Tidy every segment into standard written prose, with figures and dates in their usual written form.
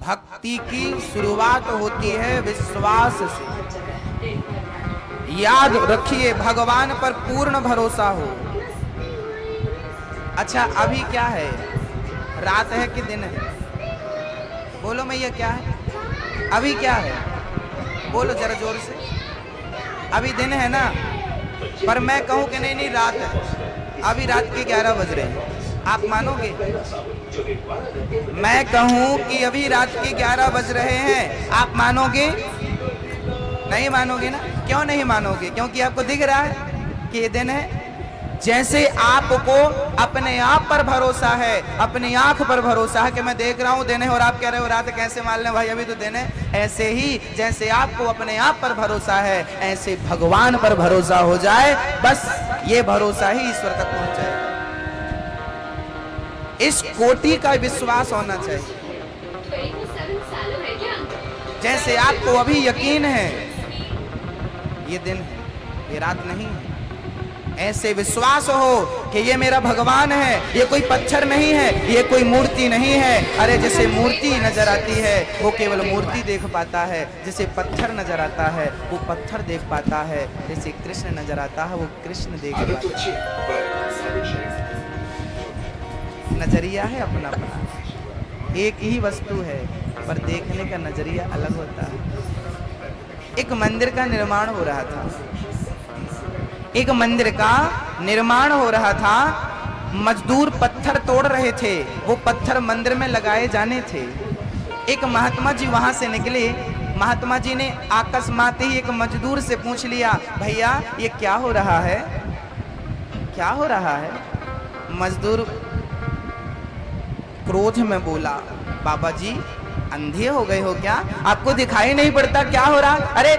भक्ति की शुरुआत होती है विश्वास से। याद रखिए, भगवान पर पूर्ण भरोसा हो। अच्छा, अभी क्या है, रात है कि दिन है? बोलो मैया, क्या है अभी? क्या है बोलो जरा जोर से। अभी दिन है ना, पर मैं कहूं कि नहीं नहीं रात है, अभी रात के 11 बज रहे हैं, आप मानोगे? मैं कहूं कि अभी रात के 11 बज रहे हैं, आप मानोगे? नहीं मानोगे ना? क्यों नहीं मानोगे? क्योंकि आपको दिख रहा है कि ये दिन है। जैसे आपको अपने आप पर भरोसा है, अपनी आंख पर भरोसा है कि मैं देख रहा हूं दिन है, और आप कह रहे हो रात, कैसे मान लें भाई अभी तो दिन है। ऐसे ही जैसे आपको अपने आप पर भरोसा है, ऐसे भगवान पर भरोसा हो जाए, बस ये भरोसा ही ईश्वर तक पहुंचाएगा। इस कोटि का विश्वास होना चाहिए। जैसे आपको अभी यकीन है ये दिन है, ये रात नहीं है, ऐसे विश्वास हो कि ये मेरा भगवान है, ये कोई पत्थर नहीं है, ये कोई मूर्ति नहीं है। अरे जैसे मूर्ति नजर आती है वो केवल मूर्ति देख पाता है, जैसे पत्थर नजर आता है वो पत्थर देख पाता है, जैसे कृष्ण नजर आता है वो कृष्ण देख पाता है। नजरिया है अपना अपना, एक ही वस्तु है पर देखने का नजरिया अलग होता है। एक मंदिर का निर्माण हो रहा था, एक मंदिर का निर्माण हो रहा था। मजदूर पत्थर तोड़ रहे थे, वो पत्थर मंदिर में लगाए जाने थे। एक महात्मा जी वहां से निकले। महात्मा जी ने अकस्मात ही एक मजदूर से पूछ लिया, भैया ये क्या हो रहा है, क्या हो रहा है? मजदूर क्रोध में बोला, बाबा जी अंधे हो गए हो क्या? आपको दिखाई नहीं पड़ता क्या हो रहा? अरे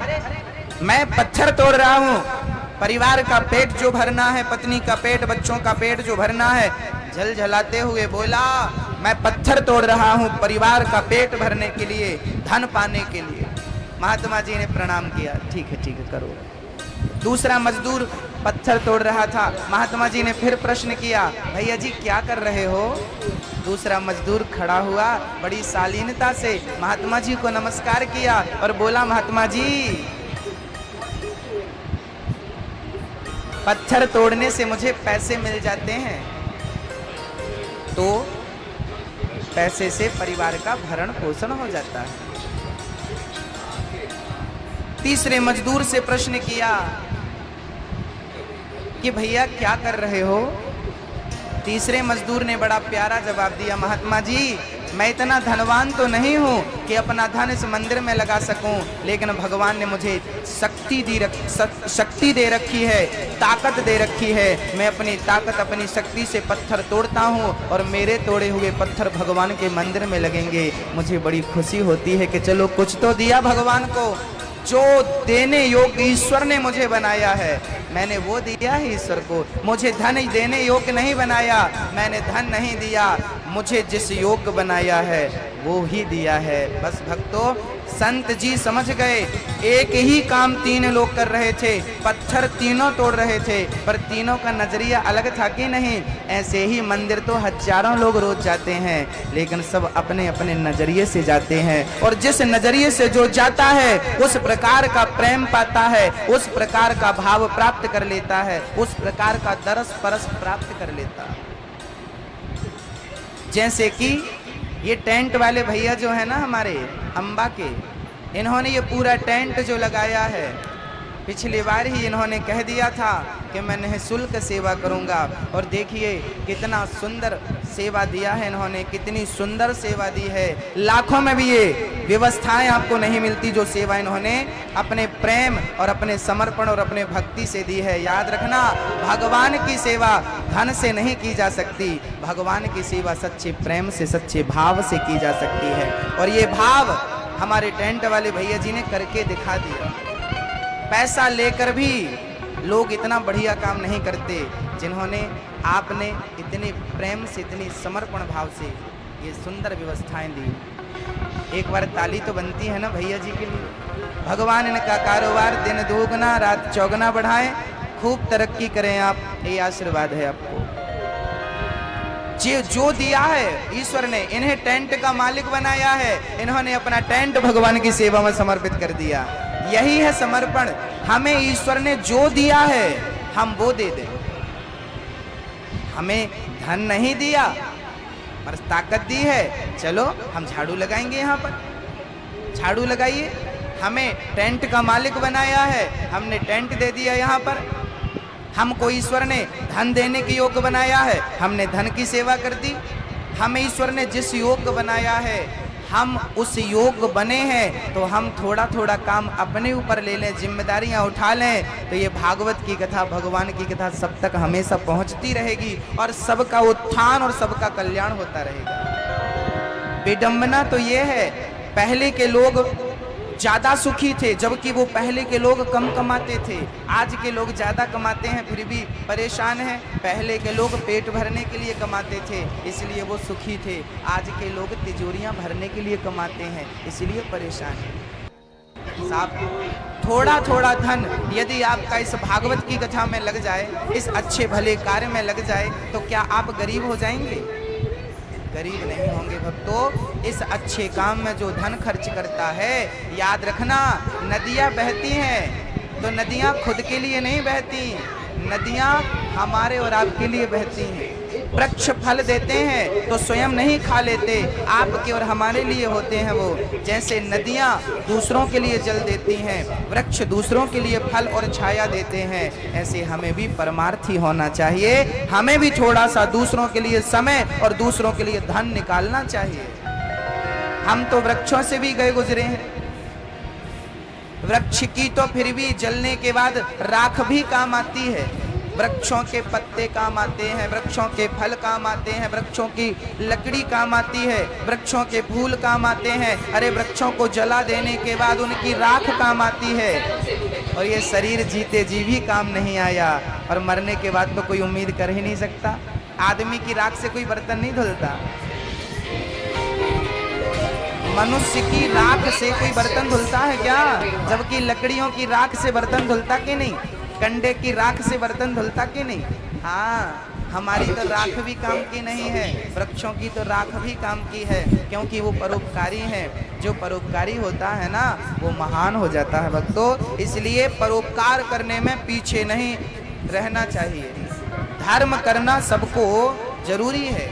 मैं पत्थर तोड़ रहा हूं, परिवार का पेट जो भरना है, पत्नी का पेट, बच्चों का पेट जो भरना है। झलझलाते हुए बोला, मैं पत्थर तोड़ रहा हूं परिवार का पेट भरने के लिए, धन पाने के लिए। महात्मा जी ने प्रणाम किया, ठीक है करो। दूसरा मजदूर पत्थर तोड़ रहा था। महात्मा जी ने फिर प्रश्न किया, भैया जी क्या कर रहे हो? दूसरा मजदूर खड़ा हुआ, बड़ी शालीनता से महात्मा जी को नमस्कार किया और बोला, महात्मा जी पत्थर तोड़ने से मुझे पैसे मिल जाते हैं, तो पैसे से परिवार का भरण पोषण हो जाता है। तीसरे मजदूर से प्रश्न किया कि भैया क्या कर रहे हो? तीसरे मजदूर ने बड़ा प्यारा जवाब दिया, महात्मा जी मैं इतना धनवान तो नहीं हूँ कि अपना धन इस मंदिर में लगा सकूं, लेकिन भगवान ने मुझे शक्ति दे रखी है, ताकत दे रखी है। मैं अपनी ताकत, अपनी शक्ति से पत्थर तोड़ता हूँ और मेरे तोड़े हुए पत्थर भगवान के मंदिर में लगेंगे। मुझे बड़ी खुशी होती है कि चलो कुछ तो दिया भगवान को। जो देने योग्य ईश्वर ने मुझे बनाया है, मैंने वो दिया है ईश्वर को। मुझे धन देने योग्य नहीं बनाया, मैंने धन नहीं दिया, मुझे जिस योग्य बनाया है वो ही दिया है। बस भक्तों, संत जी समझ गए, एक ही काम तीन लोग कर रहे थे, पत्थर तीनों तोड़ रहे थे, पर तीनों का नजरिया अलग था कि नहीं। ऐसे ही मंदिर तो हजारों लोग रोज जाते हैं, लेकिन सब अपने अपने नजरिए से जाते हैं, और जिस नजरिए से जो जाता है उस प्रकार का प्रेम पाता है, उस प्रकार का भाव प्राप्त कर लेता है, उस प्रकार का दरस परस प्राप्त कर लेता है। जैसे कि ये टेंट वाले भैया जो है ना हमारे अंबा के, इन्होंने ये पूरा टेंट जो लगाया है, पिछली बार ही इन्होंने कह दिया था कि मैं निःशुल्क सेवा करूंगा, और देखिए कितना सुंदर सेवा दिया है इन्होंने, कितनी सुंदर सेवा दी है। लाखों में भी ये व्यवस्थाएं आपको नहीं मिलती जो सेवा इन्होंने अपने प्रेम और अपने समर्पण और अपने भक्ति से दी है। याद रखना, भगवान की सेवा धन से नहीं की जा सकती, भगवान की सेवा सच्चे प्रेम से, सच्चे भाव से की जा सकती है। और ये भाव हमारे टेंट वाले भैया जी ने करके दिखा दिया। पैसा लेकर भी लोग इतना बढ़िया काम नहीं करते जिन्होंने आपने इतने प्रेम से, इतनी समर्पण भाव से ये सुंदर व्यवस्थाएं दी। एक बार ताली तो बनती है ना भैया जी के लिए। भगवान इनका कारोबार दिन दोगुना रात चौगुना बढ़ाएं, खूब तरक्की करें आप, ये आशीर्वाद है आपको। जो दिया है ईश्वर ने, इन्हें टेंट का मालिक बनाया है, इन्होंने अपना टेंट भगवान की सेवा में समर्पित कर दिया। यही है समर्पण। हमें ईश्वर ने जो दिया है हम वो दे दें। हमें धन नहीं दिया पर ताकत दी है, चलो हम झाड़ू लगाएंगे, यहाँ पर झाड़ू लगाइए। हमें टेंट का मालिक बनाया है, हमने टेंट दे दिया यहाँ पर। हमको ईश्वर ने धन देने के योग्य बनाया है, हमने धन की सेवा कर दी। हमें ईश्वर ने जिस योग्य बनाया है हम उस योग्य बने हैं, तो हम थोड़ा थोड़ा काम अपने ऊपर ले लें, जिम्मेदारियां उठा लें, तो ये भागवत की कथा, भगवान की कथा सब तक हमेशा पहुंचती रहेगी और सबका उत्थान और सबका कल्याण होता रहेगा। विडंबना तो ये है, पहले के लोग ज्यादा सुखी थे, जबकि वो पहले के लोग कम कमाते थे। आज के लोग ज्यादा कमाते हैं फिर भी परेशान हैं। पहले के लोग पेट भरने के लिए कमाते थे, इसलिए वो सुखी थे। आज के लोग तिजोरियां भरने के लिए कमाते हैं, इसलिए परेशान हैं। साहब, थोड़ा थोड़ा धन यदि आपका इस भागवत की कथा में लग जाए, इस अच्छे भले कार्य में लग जाए, तो क्या आप गरीब हो जाएंगे? गरीब नहीं होंगे भक्तों। इस अच्छे काम में जो धन खर्च करता है, याद रखना, नदियां बहती हैं तो नदियां खुद के लिए नहीं बहती, नदियां हमारे और आपके लिए बहती हैं। वृक्ष फल देते हैं तो स्वयं नहीं खा लेते, आपके और हमारे लिए होते हैं वो। जैसे नदियां दूसरों के लिए जल देती हैं, वृक्ष दूसरों के लिए फल और छाया देते हैं, ऐसे हमें भी परमार्थी होना चाहिए। हमें भी थोड़ा सा दूसरों के लिए समय और दूसरों के लिए धन निकालना चाहिए। हम तो वृक्षों से भी गए गुजरे हैं। वृक्ष की तो फिर भी जलने के बाद राख भी काम आती है, वृक्षों के पत्ते काम आते हैं, वृक्षों के फल काम आते हैं, वृक्षों की लकड़ी काम आती है, वृक्षों के फूल काम आते हैं। अरे वृक्षों को जला देने के बाद उनकी राख काम आती है। और ये शरीर जीते जी भी काम नहीं आया, और मरने के बाद तो कोई उम्मीद कर ही नहीं सकता। आदमी की राख से कोई बर्तन नहीं धुलता, मनुष्य की राख से कोई बर्तन धुलता है क्या? जबकि लकड़ियों की राख से बर्तन धुलता कि नहीं? कंडे की राख से बर्तन धुलता कि नहीं? हाँ, हमारी तो राख भी काम की नहीं है, वृक्षों की तो राख भी काम की है, क्योंकि वो परोपकारी हैं। जो परोपकारी होता है ना, वो महान हो जाता है भक्तों। इसलिए परोपकार करने में पीछे नहीं रहना चाहिए। धर्म करना सबको जरूरी है।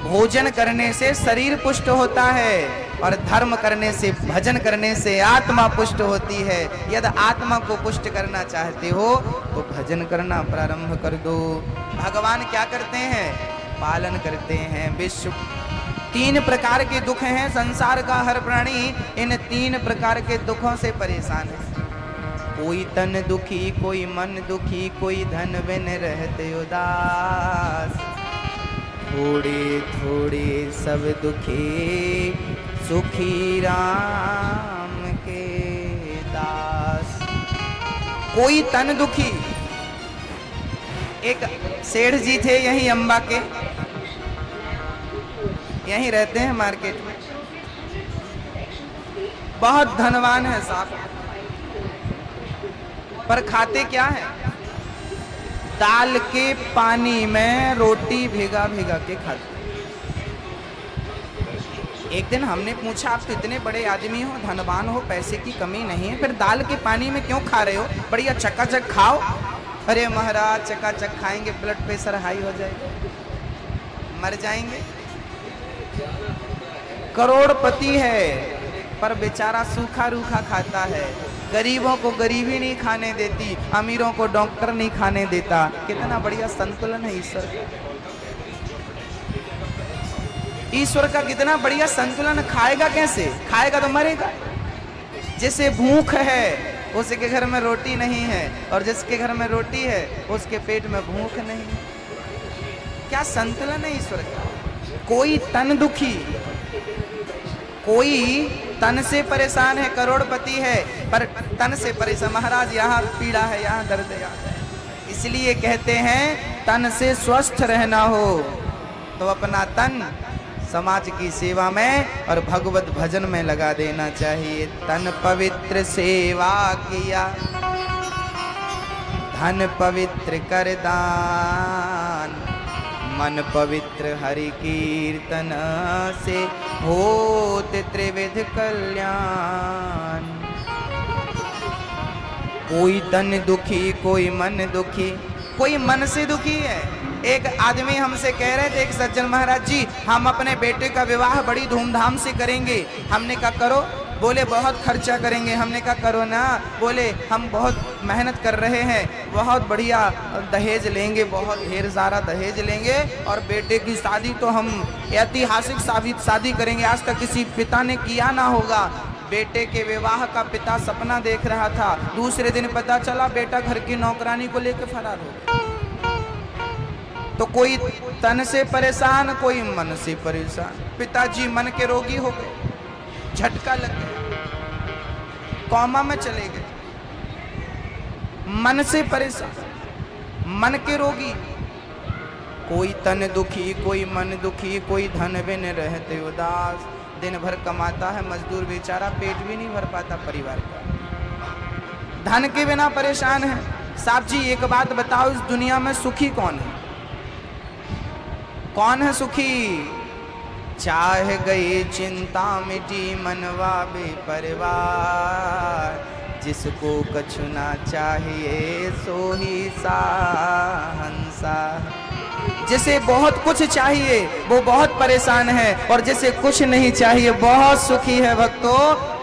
भोजन करने से शरीर पुष्ट होता है, और धर्म करने से, भजन करने से आत्मा पुष्ट होती है। यदि आत्मा को पुष्ट करना चाहते हो तो भजन करना प्रारंभ कर दो। भगवान क्या करते हैं? पालन करते हैं विश्व। 3 प्रकार के दुख हैं संसार का हर प्राणी, इन 3 प्रकार के दुखों से परेशान है। कोई तन दुखी, कोई मन दुखी, कोई धन बिन रहते उदास। थोड़े थोड़े सब दुखी, सुखी राम के दास। कोई तन दुखी। एक सेठ जी थे यहीं अंबा के, यहीं रहते हैं मार्केट में, बहुत धनवान है साहब, पर खाते क्या है? दाल के पानी में रोटी भिगा भिगा के खाते। एक दिन हमने पूछा, आप तो इतने बड़े आदमी हो, धनवान हो, पैसे की कमी नहीं है, फिर दाल के पानी में क्यों खा रहे हो? बढ़िया चकाचक खाओ। अरे महाराज, चकाचक खाएंगे ब्लड प्रेशर हाई हो जाएगा, मर जाएंगे। करोड़पति है पर बेचारा सूखा रूखा खाता है। गरीबों को गरीबी नहीं खाने देती, अमीरों को डॉक्टर नहीं खाने देता। कितना बढ़िया संतुलन है ईश्वर का। ईश्वर का कितना बढ़िया संतुलन। खाएगा कैसे? खाएगा तो मरेगा। जिसे भूख है उसके घर में रोटी नहीं है, और जिसके घर में रोटी है उसके पेट में भूख नहीं है। क्या संतुलन है ईश्वर का। कोई तन दुखी, कोई तन से परेशान है, करोड़पति है पर तन से परेशान। महाराज यहाँ पीड़ा है, यहाँ दर्द है, इसलिए कहते हैं तन से स्वस्थ रहना हो तो अपना तन समाज की सेवा में और भगवत भजन में लगा देना चाहिए। तन पवित्र सेवा किया, धन पवित्र कर दान। मन पवित्र हरि कीर्तन से होत त्रिविध कल्याण। कोई तन दुखी कोई मन दुखी, कोई मन से दुखी है। एक आदमी हमसे कह रहे थे, एक सज्जन महाराज जी हम अपने बेटे का विवाह बड़ी धूमधाम से करेंगे। हमने कहा करो। बोले बहुत खर्चा करेंगे। हमने कहा करो ना। बोले हम बहुत मेहनत कर रहे हैं, बहुत बढ़िया दहेज लेंगे, बहुत ढेर सारा दहेज लेंगे और बेटे की शादी तो हम ऐतिहासिक शादी करेंगे, आज तक किसी पिता ने किया ना होगा। बेटे के विवाह का पिता सपना देख रहा था, दूसरे दिन पता चला बेटा घर की नौकरानी को लेकर फरार हो गया। तो कोई तन से परेशान कोई मन से परेशान। पिताजी मन के रोगी हो गए, झटका लग गया, कोमा में चले गए। मन से परेशान, मन के रोगी। कोई तन दुखी कोई मन दुखी, कोई धन बिन रहते उदास। दिन भर कमाता है मजदूर बेचारा, पेट भी नहीं भर पाता परिवार का, धन के बिना परेशान है। साहब जी एक बात बताओ, इस दुनिया में सुखी कौन है? कौन है सुखी? चाह गई चिंता मिटी मनवा बेपरवाह, जिसको कछु ना चाहिए सो ही साहंसा। जिसे बहुत कुछ चाहिए वो बहुत परेशान है, और जिसे कुछ नहीं चाहिए बहुत सुखी है। भक्तों,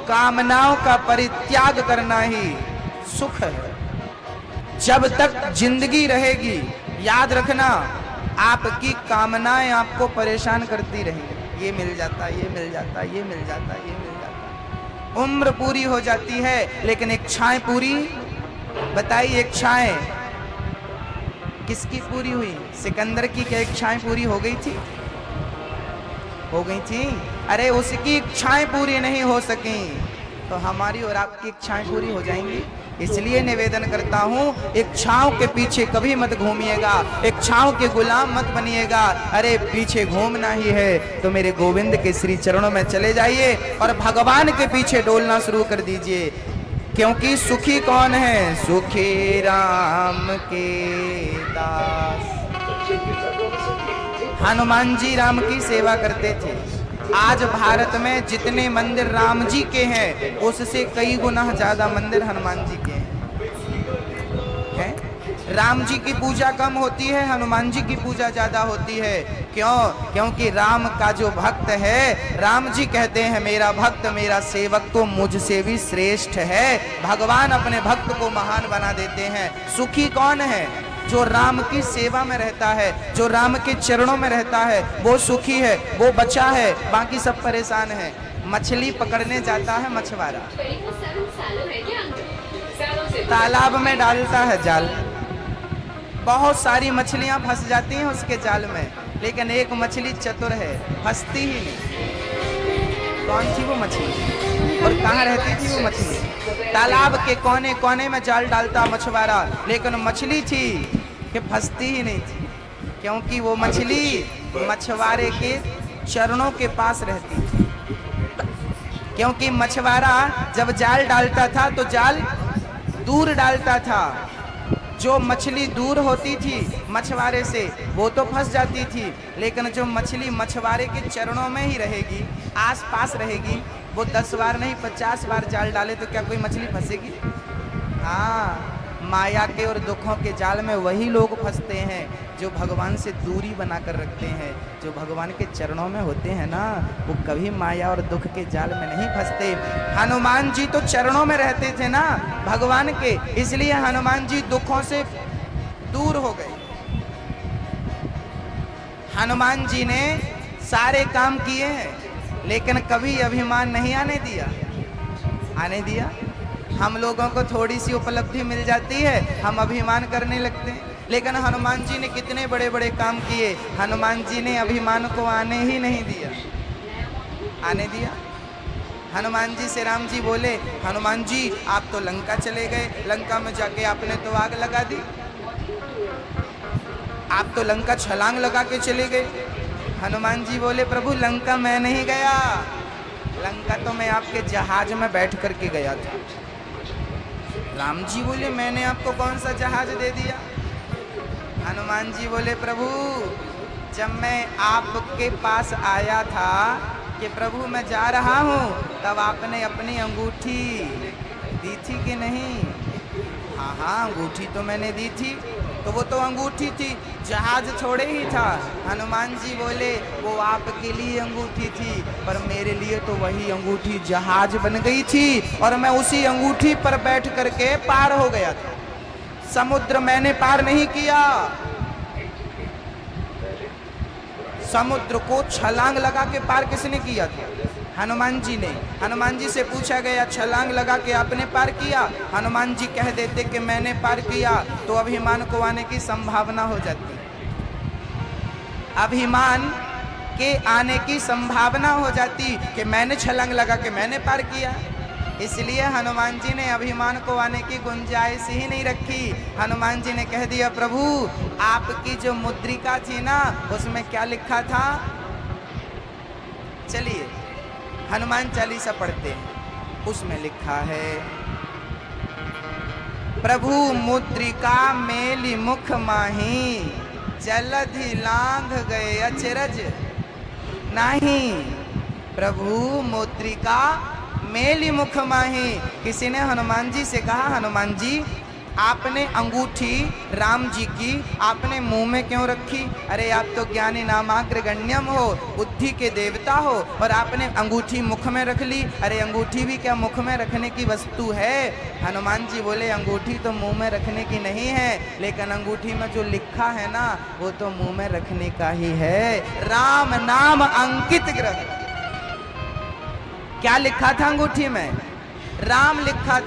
कामनाओं का परित्याग करना ही सुख है। जब तक जिंदगी रहेगी याद रखना, आपकी कामनाएं आपको परेशान करती रहेंगी। ये मिल जाता, ये मिल जाता, ये मिल जाता, ये मिल जाता। उम्र पूरी हो जाती है लेकिन इच्छाएं पूरी, बताइए इच्छाएं किसकी पूरी हुई? सिकंदर की क्या इच्छाएं पूरी हो गई थी? हो गई थी। अरे उसकी इच्छाएं पूरी नहीं हो सकी तो हमारी और आपकी इच्छाएं पूरी हो जाएंगी। इसलिए निवेदन करता हूँ, इच्छाओं के पीछे कभी मत घूमिएगा, इच्छाओं के गुलाम मत बनिएगा। अरे पीछे घूमना ही है तो मेरे गोविंद के श्री चरणों में चले जाइए और भगवान के पीछे डोलना शुरू कर दीजिए। क्योंकि सुखी कौन है? सुखी राम के दास। हनुमान जी राम की सेवा करते थे। आज भारत में जितने मंदिर राम जी के हैं उससे कई गुना ज्यादा मंदिर हनुमान जी के हैं। राम जी की पूजा कम होती है, हनुमान जी की पूजा ज्यादा होती है। क्यों? क्योंकि राम का जो भक्त है, राम जी कहते हैं मेरा भक्त मेरा सेवक तो मुझसे भी श्रेष्ठ है। भगवान अपने भक्त को महान बना देते हैं। सुखी कौन है? जो राम की सेवा में रहता है, जो राम के चरणों में रहता है, वो सुखी है, वो बचा है, बाकी सब परेशान है। मछली पकड़ने जाता है मछुआरा, तालाब में डालता है जाल, बहुत सारी मछलियां फंस जाती हैं उसके जाल में, लेकिन एक मछली चतुर है, फंसती ही नहीं। कौन थी वो मछली और कहाँ रहती थी वो मछली? तालाब के कोने कोने में जाल डालता मछुआरा, लेकिन मछली थी कि फंसती ही नहीं थी, क्योंकि वो मछली मछुआरे के चरणों के पास रहती थी। क्योंकि मछुआरा जब जाल डालता था तो जाल दूर डालता था। जो मछली दूर होती थी मछुआरे से वो तो फंस जाती थी, लेकिन जो मछली मछुआरे के चरणों में ही रहेगी, आस पास रहेगी, वो 10 बार नहीं 50 बार जाल डाले तो क्या कोई मछली फंसेगी? हाँ, माया के और दुखों के जाल में वही लोग फंसते हैं जो भगवान से दूरी बनाकर रखते हैं। जो भगवान के चरणों में होते हैं ना, वो कभी माया और दुख के जाल में नहीं फंसते। हनुमान जी तो चरणों में रहते थे ना भगवान के, इसलिए हनुमान जी दुखों से दूर हो गए। हनुमान जी ने सारे काम किए हैं लेकिन कभी अभिमान नहीं आने दिया। हम लोगों को थोड़ी सी उपलब्धि मिल जाती है, हम अभिमान करने लगते हैं, लेकिन हनुमान जी ने कितने बड़े बड़े काम किए। हनुमान जी ने अभिमान को आने ही नहीं दिया। हनुमान जी से राम जी बोले, हनुमान जी आप तो लंका चले गए, लंका में जाके आपने तो आग लगा दी, आप तो लंका छलांग लगा के चले गए। हनुमान जी बोले, प्रभु लंका मैं नहीं गया, लंका तो मैं आपके जहाज में बैठ करके गया था। राम जी बोले, मैंने आपको कौन सा जहाज दे दिया? हनुमान जी बोले, प्रभु जब मैं आपके पास आया था कि प्रभु मैं जा रहा हूँ, तब आपने अपनी अंगूठी दी थी कि नहीं? हाँ हाँ, अंगूठी तो मैंने दी थी। तो वो तो अंगूठी थी, जहाज थोड़े ही था। हनुमान जी बोले वो आपके लिए अंगूठी थी, पर मेरे लिए तो वही अंगूठी जहाज बन गई थी, और मैं उसी अंगूठी पर बैठ करके पार हो गया था। समुद्र मैंने पार नहीं किया, समुद्र को छलांग लगा के पार किसने किया था? हनुमान जी ने। हनुमान जी से पूछा गया छलांग लगा के आपने पार किया? हनुमान जी कह देते कि मैंने पार किया, तो अभिमान को आने की संभावना हो जाती। अभिमान के आने की संभावना हो जाती कि मैंने छलांग लगा के मैंने पार किया। इसलिए हनुमान जी ने अभिमान को आने की गुंजाइश ही नहीं रखी। हनुमान जी ने कह दिया प्रभु आपकी जो मुद्रिका थी ना, उसमें क्या लिखा था? चलिए हनुमान चालीसा पढ़ते हैं। उसमें लिखा है, प्रभु मुद्रिका मेली मुख माही, जलधि लांघ गए अचरज नाही। प्रभु मुद्रिका मेली मुख माही। किसी ने हनुमान जी से कहा हनुमान जी आपने अंगूठी राम जी की आपने मुंह में क्यों रखी? अरे आप तो ज्ञानी नामाग्र गण्यम हो, बुद्धि के देवता हो, और आपने अंगूठी मुख में रख ली। अरे अंगूठी भी क्या मुख में रखने की वस्तु है? हनुमान जी बोले अंगूठी तो मुंह में रखने की नहीं है, लेकिन अंगूठी में जो लिखा है ना वो तो मुंह में रखने का ही है। राम नाम अंकित ग्रह। क्या लिखा था अंगूठी में? राम लिखा था।